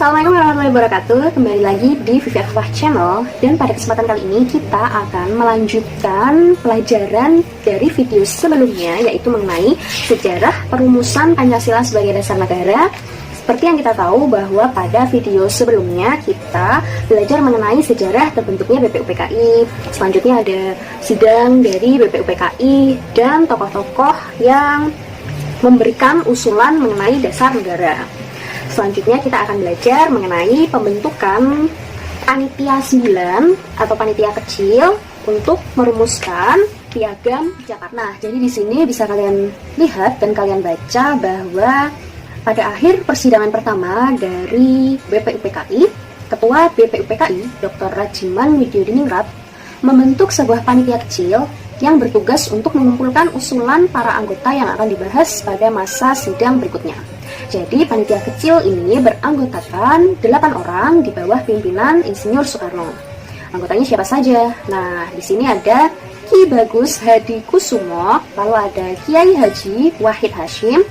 Assalamualaikum warahmatullahi wabarakatuh. Kembali lagi di Vivi Afwah Channel. Dan pada kesempatan kali ini kita akan melanjutkan pelajaran dari video sebelumnya, yaitu mengenai sejarah perumusan Pancasila sebagai dasar negara. Seperti yang kita tahu bahwa pada video sebelumnya kita belajar mengenai sejarah terbentuknya BPUPKI. Selanjutnya ada sidang dari BPUPKI dan tokoh-tokoh yang memberikan usulan mengenai dasar negara. Selanjutnya kita akan belajar mengenai pembentukan panitia 9 atau panitia kecil untuk merumuskan piagam Jakarta. Nah, jadi di sini bisa kalian lihat dan kalian baca bahwa pada akhir persidangan pertama dari BPUPKI, Ketua BPUPKI Dr. Rajiman Widyodiningrat membentuk sebuah panitia kecil yang bertugas untuk mengumpulkan usulan para anggota yang akan dibahas pada masa sidang berikutnya. Jadi panitia kecil ini beranggotakan 8 orang di bawah pimpinan Insinyur Soekarno. Anggotanya siapa saja? Nah, di sini ada Ki Bagus Hadi Kusumo, lalu ada Kiai Haji Wahid Hashim,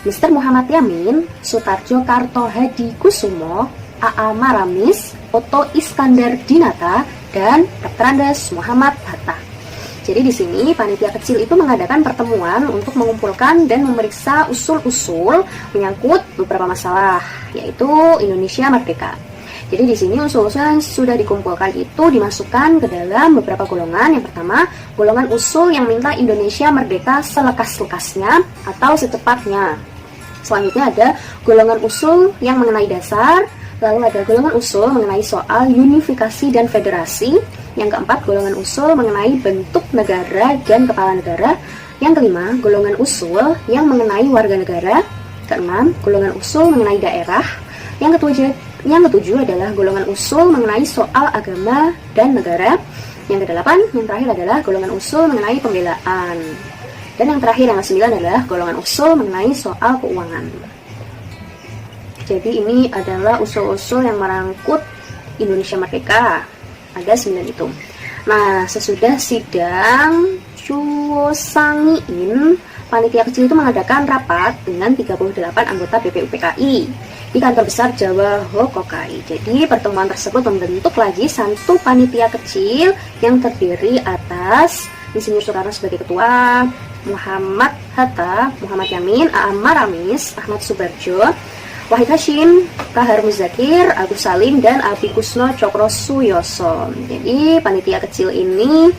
Mr. Muhammad Yamin, Sutarjo Karto Hadi Kusumo, A.A. Maramis, Otto Iskandar Dinata, dan Dr. Andes Muhammad Hatta. Jadi di sini panitia kecil itu mengadakan pertemuan untuk mengumpulkan dan memeriksa usul-usul menyangkut beberapa masalah, yaitu Indonesia Merdeka. Jadi di sini usul-usul yang sudah dikumpulkan itu dimasukkan ke dalam beberapa golongan. Yang pertama, golongan usul yang minta Indonesia merdeka selekas-lekasnya atau secepatnya. Selanjutnya ada golongan usul yang mengenai dasar. Lalu ada golongan usul mengenai soal unifikasi dan federasi. Yang keempat, golongan usul mengenai bentuk negara dan kepala negara. Yang kelima, golongan usul yang mengenai warga negara. Keenam, golongan usul mengenai daerah. Yang ketujuh adalah golongan usul mengenai soal agama dan negara. Yang kedelapan, yang terakhir adalah golongan usul mengenai pembelaan. Dan yang terakhir, yang kesembilan adalah golongan usul mengenai soal keuangan. Jadi ini adalah usul-usul yang merangkut Indonesia Merdeka. Ada 9 itu. Nah, sesudah sidang Cuosangiin, panitia kecil itu mengadakan rapat dengan 38 anggota BPUPKI di kantor besar Jawa Hokokai. Jadi pertemuan tersebut membentuk lagi satu panitia kecil yang terdiri atas Insinyur Soekarno sebagai ketua, Muhammad Hatta, Muhammad Yamin, A.A. Maramis, Ahmad Subarjo, Wahid Hashim, Kahar Muzakir, Agus Salim, dan Abi Kusno Cokro Suyoso. Jadi panitia kecil ini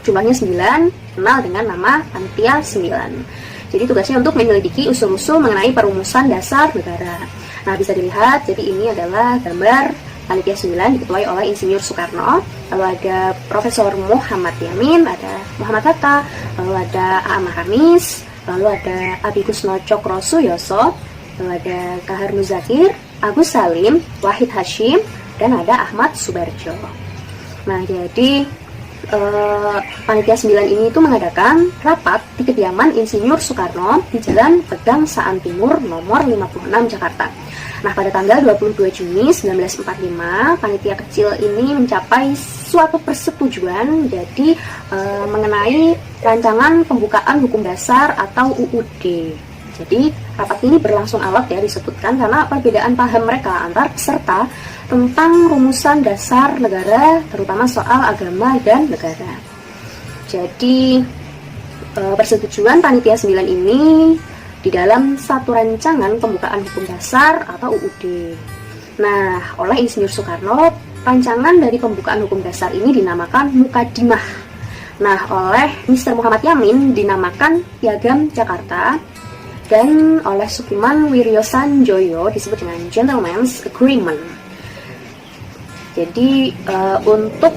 jumlahnya 9, kenal dengan nama panitia 9. Jadi tugasnya untuk menyelidiki usul-usul mengenai perumusan dasar negara. Nah, bisa dilihat, jadi ini adalah gambar panitia 9 diketuai oleh Insinyur Soekarno. Lalu ada Profesor Muhammad Yamin, ada Muhammad Hatta, lalu ada A.A. Maramis, lalu ada Abi Kusno Cokro Suyoso, lalu ada Kahar Muzakir, Agus Salim, Wahid Hashim, dan ada Ahmad Subarjo. Nah, jadi panitia 9 ini itu mengadakan rapat di kediaman Insinyur Soekarno di Jalan Pegang Saan Timur nomor 56 Jakarta. Nah, pada tanggal 22 Juni 1945, panitia kecil ini mencapai suatu persetujuan jadi mengenai rancangan pembukaan hukum dasar atau UUD. Jadi rapat ini berlangsung alot ya disebutkan karena perbedaan paham mereka antar peserta tentang rumusan dasar negara, terutama soal agama dan negara. Jadi persetujuan panitia 9 ini di dalam satu rancangan pembukaan hukum dasar atau UUD. Nah, oleh Insinyur Soekarno, rancangan dari pembukaan hukum dasar ini dinamakan Mukadimah. Nah, oleh Mr. Muhammad Yamin dinamakan Piagam Jakarta. Dan oleh Sukiman Wiryosanjoyo disebut dengan Gentleman's Agreement. Jadi untuk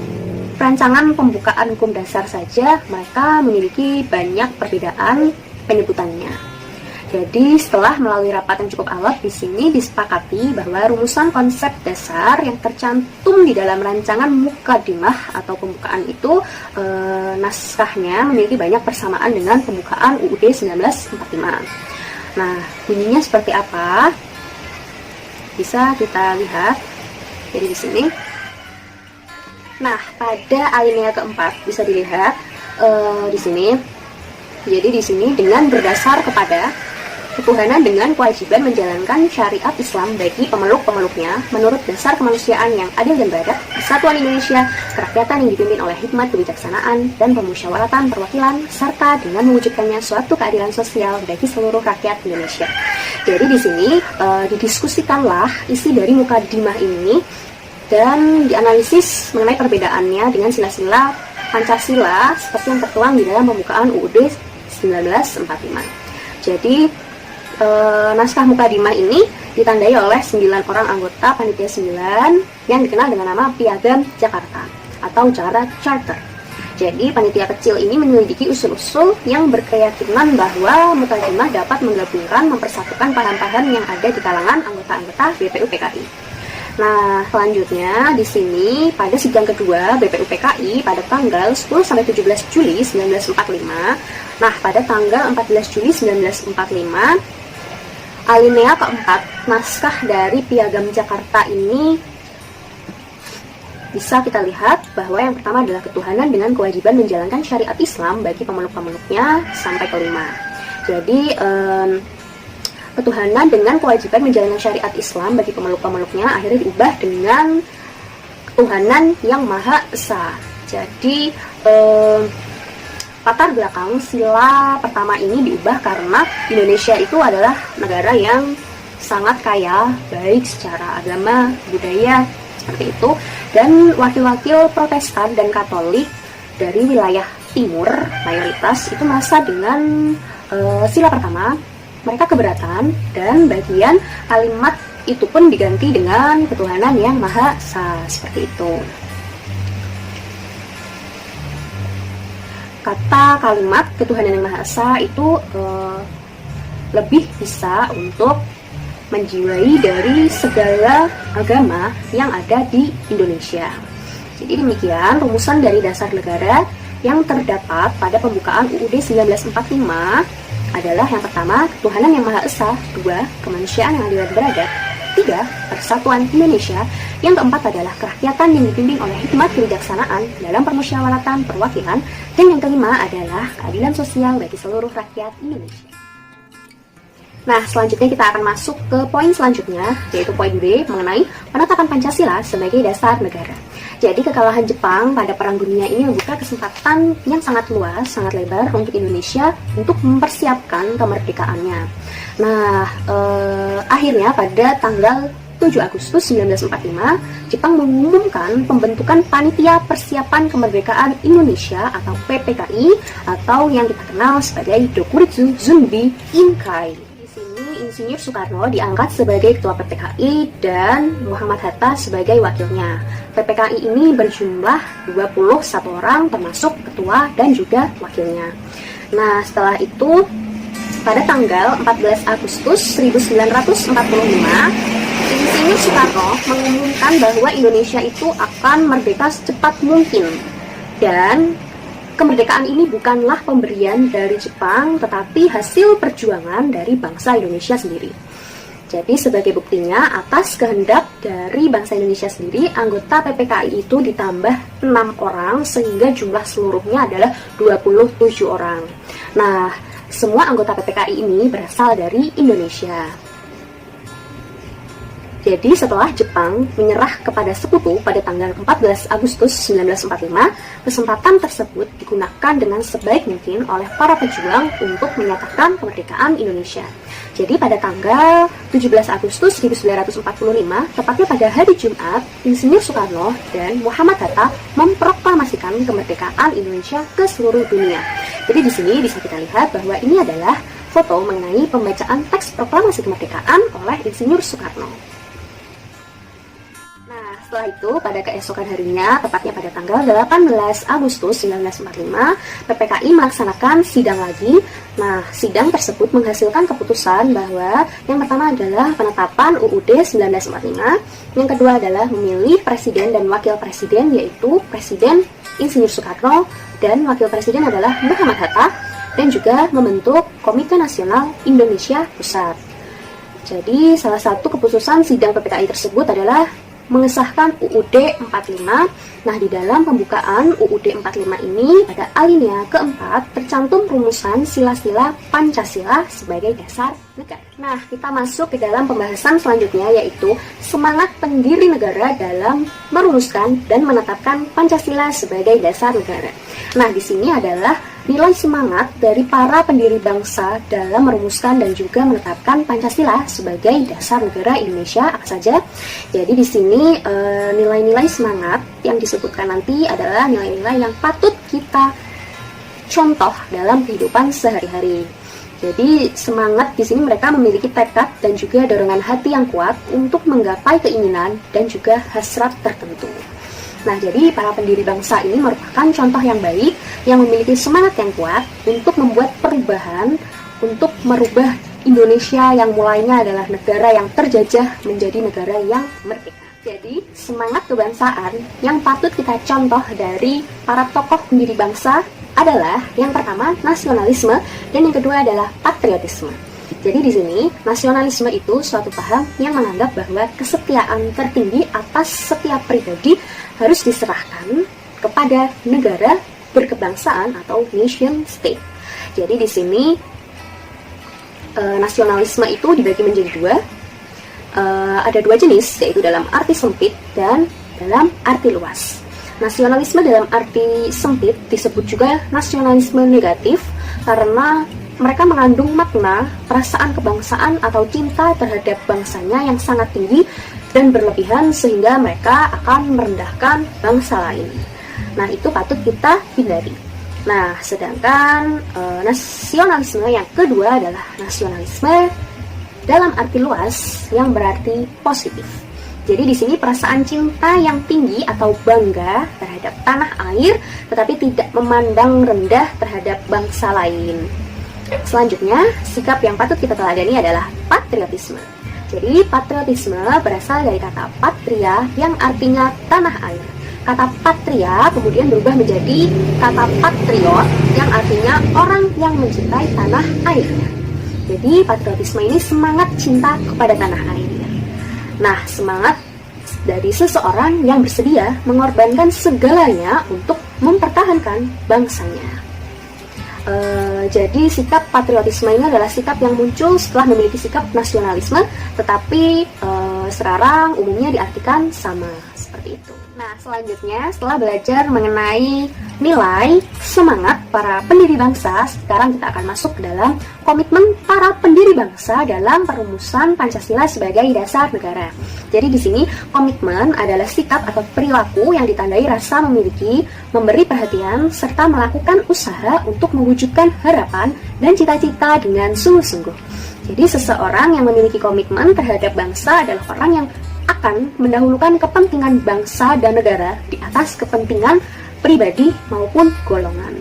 rancangan pembukaan hukum dasar saja mereka memiliki banyak perbedaan penyebutannya. Jadi setelah melalui rapat yang cukup alot, di sini disepakati bahwa rumusan konsep dasar yang tercantum di dalam rancangan Mukadimah atau pembukaan itu naskahnya memiliki banyak persamaan dengan pembukaan UUD 1945. Nah, bunyinya seperti apa? Bisa kita lihat. Jadi di sini. Nah, pada alinea keempat bisa dilihat di sini. Jadi di sini dengan berdasar kepada ketuhanan dengan kewajiban menjalankan syariat Islam bagi pemeluk-pemeluknya menurut dasar kemanusiaan yang adil dan beradab, kesatuan Indonesia, kerakyatan yang dipimpin oleh hikmat kebijaksanaan dan pemusyawaratan perwakilan, serta dengan mewujudkannya suatu keadilan sosial bagi seluruh rakyat Indonesia. Jadi di sini didiskusikanlah isi dari mukadimah ini dan dianalisis mengenai perbedaannya dengan sila-sila Pancasila seperti yang tertuang di dalam pembukaan UUD 1945. Jadi naskah mukadimah ini ditandai oleh 9 orang anggota panitia 9 yang dikenal dengan nama Piagam Jakarta atau Jakarta Charter. Jadi panitia kecil ini menyelidiki usul-usul yang berkeyakinan bahwa mukadimah dapat menggabungkan, mempersatukan paham-paham yang ada di kalangan anggota-anggota BPUPKI. Nah, selanjutnya di sini pada sidang kedua BPUPKI pada tanggal 10 sampai 17 Juli 1945. Nah, pada tanggal 14 Juli 1945, alinea keempat naskah dari Piagam Jakarta ini bisa kita lihat bahwa yang pertama adalah ketuhanan dengan kewajiban menjalankan syariat Islam bagi pemeluk-pemeluknya sampai kelima. Jadi ketuhanan dengan kewajiban menjalankan syariat Islam bagi pemeluk-pemeluknya akhirnya diubah dengan ketuhanan yang Maha Esa. Jadi latar belakang sila pertama ini diubah karena Indonesia itu adalah negara yang sangat kaya baik secara agama, budaya, seperti itu, dan wakil-wakil Protestan dan Katolik dari wilayah timur mayoritas itu merasa dengan sila pertama mereka keberatan, dan bagian kalimat itu pun diganti dengan ketuhanan yang Maha Esa, seperti itu. Kata kalimat ketuhanan yang Maha Esa itu lebih bisa untuk menjiwai dari segala agama yang ada di Indonesia. Jadi demikian rumusan dari dasar negara yang terdapat pada pembukaan UUD 1945 adalah yang pertama, ketuhanan yang Maha Esa, 2, kemanusiaan yang adil dan beradab, 3, persatuan Indonesia, yang keempat adalah kerakyatan yang dipimpin oleh hikmat kebijaksanaan dalam permusyawaratan perwakilan, dan yang kelima adalah keadilan sosial bagi seluruh rakyat Indonesia. Nah, selanjutnya kita akan masuk ke poin selanjutnya, yaitu poin B mengenai penetapan Pancasila sebagai dasar negara. Jadi kekalahan Jepang pada Perang Dunia ini membuka kesempatan yang sangat luas, sangat lebar untuk Indonesia untuk mempersiapkan kemerdekaannya. Nah, akhirnya pada tanggal 7 Agustus 1945, Jepang mengumumkan pembentukan Panitia Persiapan Kemerdekaan Indonesia atau PPKI atau yang kita kenal sebagai Dokuritsu Zunbi Inkai. Insinyur Soekarno diangkat sebagai ketua PPKI dan Muhammad Hatta sebagai wakilnya. PPKI ini berjumlah 21 orang termasuk ketua dan juga wakilnya. Nah, setelah itu pada tanggal 14 Agustus 1945, Insinyur Soekarno mengumumkan bahwa Indonesia itu akan merdeka secepat mungkin, dan kemerdekaan ini bukanlah pemberian dari Jepang, tetapi hasil perjuangan dari bangsa Indonesia sendiri. Jadi sebagai buktinya, atas kehendak dari bangsa Indonesia sendiri, anggota PPKI itu ditambah 6 orang, sehingga jumlah seluruhnya adalah 27 orang. Nah, semua anggota PPKI ini berasal dari Indonesia. Jadi setelah Jepang menyerah kepada sekutu pada tanggal 14 Agustus 1945, kesempatan tersebut digunakan dengan sebaik mungkin oleh para pejuang untuk menyatakan kemerdekaan Indonesia. Jadi pada tanggal 17 Agustus 1945, tepatnya pada hari Jumat, Insinyur Soekarno dan Muhammad Hatta memproklamasikan kemerdekaan Indonesia ke seluruh dunia. Jadi di sini bisa kita lihat bahwa ini adalah foto mengenai pembacaan teks proklamasi kemerdekaan oleh Insinyur Soekarno. Setelah itu, pada keesokan harinya, tepatnya pada tanggal 18 Agustus 1945, PPKI melaksanakan sidang lagi. Nah, sidang tersebut menghasilkan keputusan bahwa yang pertama adalah penetapan UUD 1945, yang kedua adalah memilih presiden dan wakil presiden, yaitu Presiden Insinyur Soekarno dan wakil presiden adalah Muhammad Hatta, dan juga membentuk Komite Nasional Indonesia Pusat. Jadi, salah satu keputusan sidang PPKI tersebut adalah mengesahkan UUD 45. Nah, di dalam pembukaan UUD 45 ini pada alinea keempat tercantum rumusan sila-sila Pancasila sebagai dasar negara. Nah, kita masuk ke dalam pembahasan selanjutnya, yaitu semangat pendiri negara dalam merumuskan dan menetapkan Pancasila sebagai dasar negara. Nah, di sini adalah nilai semangat dari para pendiri bangsa dalam merumuskan dan juga menetapkan Pancasila sebagai dasar negara Indonesia apa saja. Jadi di sini nilai-nilai semangat yang disebutkan nanti adalah nilai-nilai yang patut kita contoh dalam kehidupan sehari-hari. Jadi semangat di sini mereka memiliki tekad dan juga dorongan hati yang kuat untuk menggapai keinginan dan juga hasrat tertentu. Nah, jadi para pendiri bangsa ini merupakan contoh yang baik yang memiliki semangat yang kuat untuk membuat perubahan, untuk merubah Indonesia yang mulainya adalah negara yang terjajah menjadi negara yang merdeka. Jadi, semangat kebangsaan yang patut kita contoh dari para tokoh pendiri bangsa adalah yang pertama nasionalisme dan yang kedua adalah patriotisme. Jadi di sini nasionalisme itu suatu paham yang menganggap bahwa kesetiaan tertinggi atas setiap pribadi harus diserahkan kepada negara berkebangsaan atau nation state. Jadi di sini nasionalisme itu dibagi menjadi dua. Ada dua jenis, yaitu dalam arti sempit dan dalam arti luas. Nasionalisme dalam arti sempit disebut juga nasionalisme negatif karena mereka mengandung makna perasaan kebangsaan atau cinta terhadap bangsanya yang sangat tinggi dan berlebihan sehingga mereka akan merendahkan bangsa lain. Nah, itu patut kita hindari. Nah, sedangkan nasionalisme yang kedua adalah nasionalisme dalam arti luas yang berarti positif. Jadi di sini perasaan cinta yang tinggi atau bangga terhadap tanah air, tetapi tidak memandang rendah terhadap bangsa lain. Selanjutnya, sikap yang patut kita teladani adalah patriotisme. Jadi patriotisme berasal dari kata patria yang artinya tanah air. Kata patria kemudian berubah menjadi kata patriot yang artinya orang yang mencintai tanah airnya. Jadi patriotisme ini semangat cinta kepada tanah air. Nah, semangat dari seseorang yang bersedia mengorbankan segalanya untuk mempertahankan bangsanya. Jadi sikap patriotisme ini adalah sikap yang muncul setelah memiliki sikap nasionalisme, tetapi sekarang umumnya diartikan sama seperti itu. Nah, selanjutnya setelah belajar mengenai nilai semangat para pendiri bangsa, sekarang kita akan masuk ke dalam komitmen para pendiri bangsa dalam perumusan Pancasila sebagai dasar negara. Jadi di sini komitmen adalah sikap atau perilaku yang ditandai rasa memiliki, memberi perhatian, serta melakukan usaha untuk mewujudkan harapan dan cita-cita dengan sungguh-sungguh. Jadi seseorang yang memiliki komitmen terhadap bangsa adalah orang yang akan mendahulukan kepentingan bangsa dan negara di atas kepentingan pribadi maupun golongan.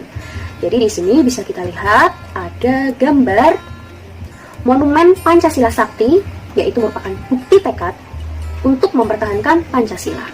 Jadi di sini bisa kita lihat ada gambar monumen Pancasila Sakti, yaitu merupakan bukti tekad untuk mempertahankan Pancasila.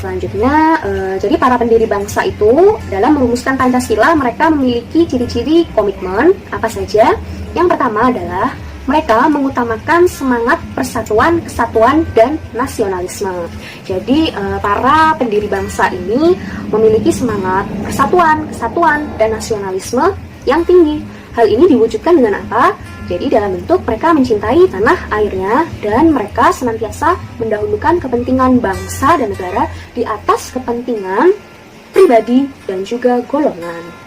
Selanjutnya, jadi para pendiri bangsa itu dalam merumuskan Pancasila mereka memiliki ciri-ciri komitmen apa saja. Yang pertama adalah mereka mengutamakan semangat persatuan, kesatuan, dan nasionalisme. Jadi para pendiri bangsa ini memiliki semangat persatuan, kesatuan, dan nasionalisme yang tinggi. Hal ini diwujudkan dengan apa? Jadi dalam bentuk mereka mencintai tanah airnya dan mereka senantiasa mendahulukan kepentingan bangsa dan negara di atas kepentingan pribadi dan juga golongan.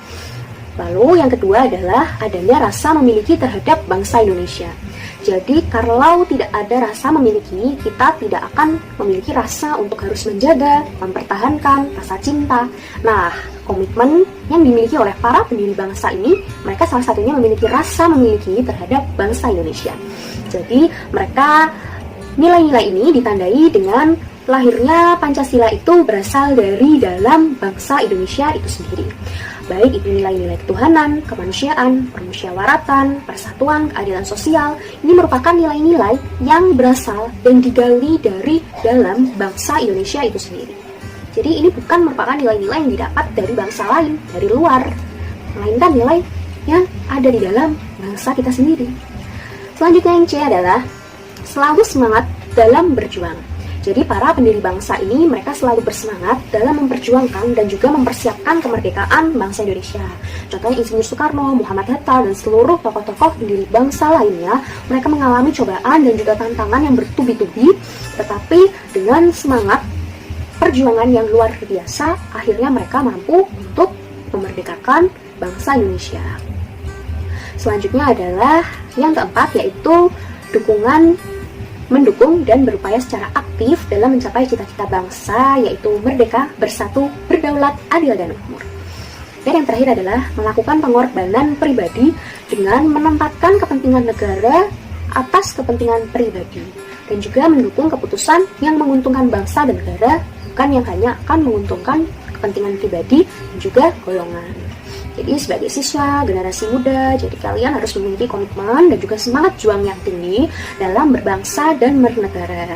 Lalu yang kedua adalah adanya rasa memiliki terhadap bangsa Indonesia. Jadi kalau tidak ada rasa memiliki, kita tidak akan memiliki rasa untuk harus menjaga, mempertahankan rasa cinta. Nah, komitmen yang dimiliki oleh para pendiri bangsa ini, mereka salah satunya memiliki rasa memiliki terhadap bangsa Indonesia. Jadi mereka nilai-nilai ini ditandai dengan lahirnya Pancasila itu berasal dari dalam bangsa Indonesia itu sendiri. Baik itu nilai-nilai ketuhanan, kemanusiaan, permusyawaratan, persatuan, keadilan sosial. Ini merupakan nilai-nilai yang berasal dan digali dari dalam bangsa Indonesia itu sendiri. Jadi ini bukan merupakan nilai-nilai yang didapat dari bangsa lain, dari luar, melainkan nilai yang ada di dalam bangsa kita sendiri. Selanjutnya yang C adalah selalu semangat dalam berjuang. Jadi para pendiri bangsa ini mereka selalu bersemangat dalam memperjuangkan dan juga mempersiapkan kemerdekaan bangsa Indonesia. Contohnya Insinyur Soekarno, Muhammad Hatta, dan seluruh tokoh-tokoh pendiri bangsa lainnya, mereka mengalami cobaan dan juga tantangan yang bertubi-tubi, tetapi dengan semangat perjuangan yang luar biasa, akhirnya mereka mampu untuk memerdekakan bangsa Indonesia. Selanjutnya adalah yang keempat, yaitu mendukung dan berupaya secara aktif dalam mencapai cita-cita bangsa, yaitu merdeka, bersatu, berdaulat, adil, dan makmur. Dan yang terakhir adalah melakukan pengorbanan pribadi dengan menempatkan kepentingan negara atas kepentingan pribadi, dan juga mendukung keputusan yang menguntungkan bangsa dan negara, bukan yang hanya akan menguntungkan kepentingan pribadi dan juga golongan. Jadi sebagai siswa, generasi muda, jadi kalian harus memiliki komitmen dan juga semangat juang yang tinggi dalam berbangsa dan bernegara.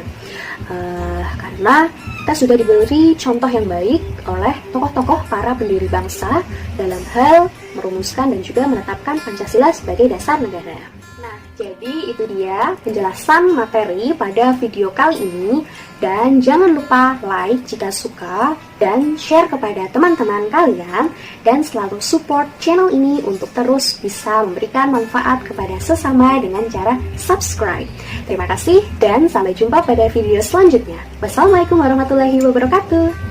Karena kita sudah diberi contoh yang baik oleh tokoh-tokoh para pendiri bangsa dalam hal merumuskan dan juga menetapkan Pancasila sebagai dasar negara. Nah, jadi itu dia penjelasan materi pada video kali ini. Dan jangan lupa like jika suka dan share kepada teman-teman kalian, dan selalu support channel ini untuk terus bisa memberikan manfaat kepada sesama dengan cara subscribe. Terima kasih dan sampai jumpa pada video selanjutnya. Wassalamualaikum warahmatullahi wabarakatuh.